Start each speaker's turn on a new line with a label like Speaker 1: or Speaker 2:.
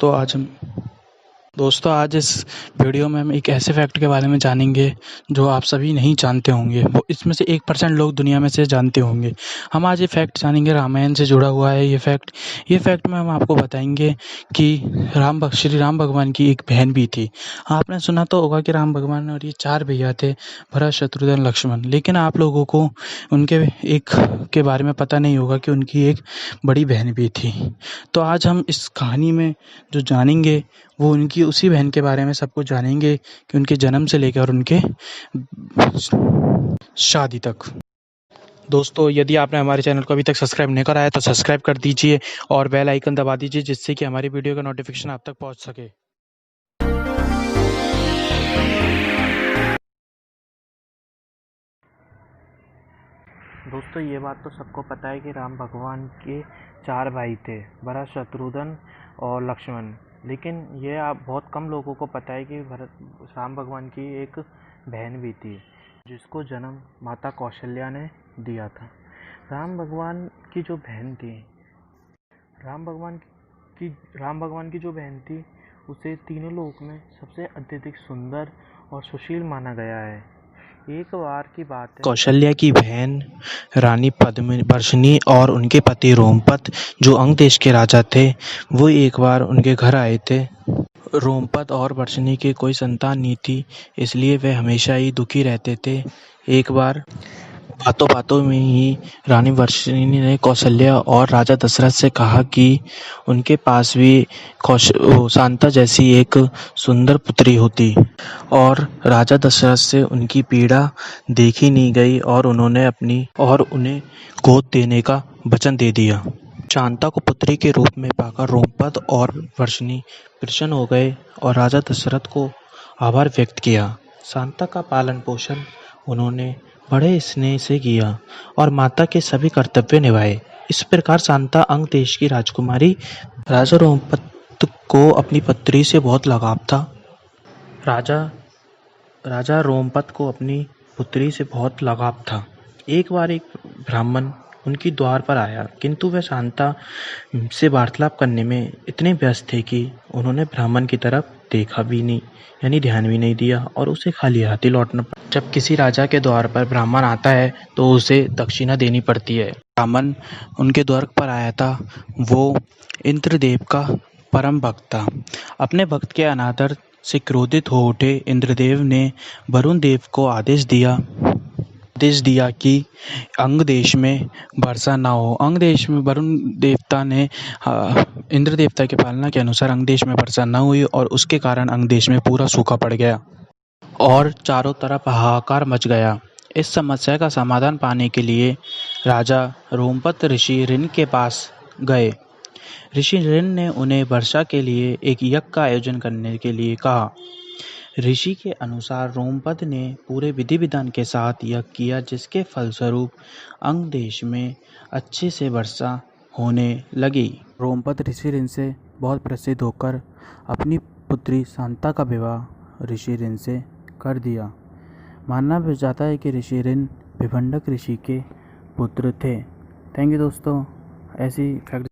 Speaker 1: दोस्तों आज इस वीडियो में हम एक ऐसे फैक्ट के बारे में जानेंगे जो आप सभी नहीं जानते होंगे। वो इसमें से 1% लोग दुनिया में से जानते होंगे। हम आज ये फैक्ट जानेंगे, रामायण से जुड़ा हुआ है ये फैक्ट में हम आपको बताएंगे कि श्री राम भगवान की एक बहन भी थी। आपने सुना तो होगा कि राम भगवान और ये 4 भैया थे, भरत, शत्रुघ्न, लक्ष्मण। लेकिन आप लोगों को उनके एक के बारे में पता नहीं होगा कि उनकी एक बड़ी बहन भी थी। तो आज हम इस कहानी में जो जानेंगे वो उनकी उसी बहन के बारे में सब कुछ जानेंगे कि उनके जन्म से लेकर उनके शादी तक। दोस्तों यदि आपने हमारे चैनल को अभी तक सब्सक्राइब नहीं करा है तो सब्सक्राइब कर दीजिए और बेल आइकन दबा दीजिए जिससे कि हमारी वीडियो का नोटिफिकेशन आप तक पहुंच सके। दोस्तों ये बात तो सबको पता है कि राम भगवान के 4 भाई थे, भरत, शत्रुघ्न और लक्ष्मण। लेकिन ये आप बहुत कम लोगों को पता है कि राम भगवान की एक बहन भी थी जिसको जन्म माता कौशल्या ने दिया था। राम भगवान की जो बहन थी राम भगवान की जो बहन थी उसे तीनों लोक में सबसे अत्यधिक सुंदर और सुशील माना गया है। एक बार की बात है, कौशल्या की बहन रानी पद्मवर्षिणी और उनके पति रोमपत जो अंग देश के राजा थे, वो एक बार उनके घर आए थे। रोमपत और वर्षिणी की कोई संतान नहीं थी, इसलिए वे हमेशा ही दुखी रहते थे। एक बार बातों बातों में ही रानी वर्षिणी ने कौशल्या और राजा दशरथ से कहा कि उनके पास भी शांता जैसी एक सुंदर पुत्री होती, और राजा दशरथ से उनकी पीड़ा देखी नहीं गई और उन्हें गोद देने का वचन दे दिया। शांता को पुत्री के रूप में पाकर रोमपत और वर्षिणी प्रसन्न हो गए और राजा दशरथ को आभार व्यक्त किया। शांता का पालन पोषण उन्होंने बड़े स्नेह से किया और माता के सभी कर्तव्य निभाए। इस प्रकार शांता अंग देश की राजकुमारी। राजा रोमपत को अपनी पुत्री से बहुत लगाव था। राजा रोमपत को अपनी पुत्री से बहुत लगाव था। एक बार एक ब्राह्मण उनकी द्वार पर आया, किंतु वह शांता से वार्तालाप करने में इतने व्यस्त थे कि उन्होंने ब्राह्मण की तरफ देखा भी नहीं, यानी ध्यान भी नहीं दिया, और उसे खाली हाथ ही लौटना पड़ा। जब किसी राजा के द्वार पर ब्राह्मण आता है तो उसे दक्षिणा देनी पड़ती है। ब्राह्मण उनके द्वार पर आया था, वो इंद्रदेव का परम भक्त था। अपने भक्त के अनादर से क्रोधित हो उठे इंद्रदेव ने वरुण देव को आदेश दिया कि अंग देश में वर्षा ना हो। अंग देश में वरुण देवता ने इंद्र देवता की पालना के अनुसार अंग देश में वर्षा न हुई और उसके कारण अंग देश में पूरा सूखा पड़ गया और चारों तरफ हाहाकार मच गया। इस समस्या का समाधान पाने के लिए राजा रोमपत ऋषि ऋण के पास गए। ऋषि ऋण ने उन्हें वर्षा के लिए एक यज्ञ का आयोजन करने के लिए कहा। ऋषि के अनुसार रोमपत ने पूरे विधि विधान के साथ यज्ञ किया, जिसके फलस्वरूप अंग देश में अच्छे से वर्षा होने लगी। रोमपत ऋषि ऋण से बहुत प्रसिद्ध होकर अपनी पुत्री शांता का विवाह ऋषि ऋण से कर दिया। मानना भी जाता है कि ऋषि ऋण भिभंडक ऋषि के पुत्र थे। थैंक यू दोस्तों। ऐसी फैक्ट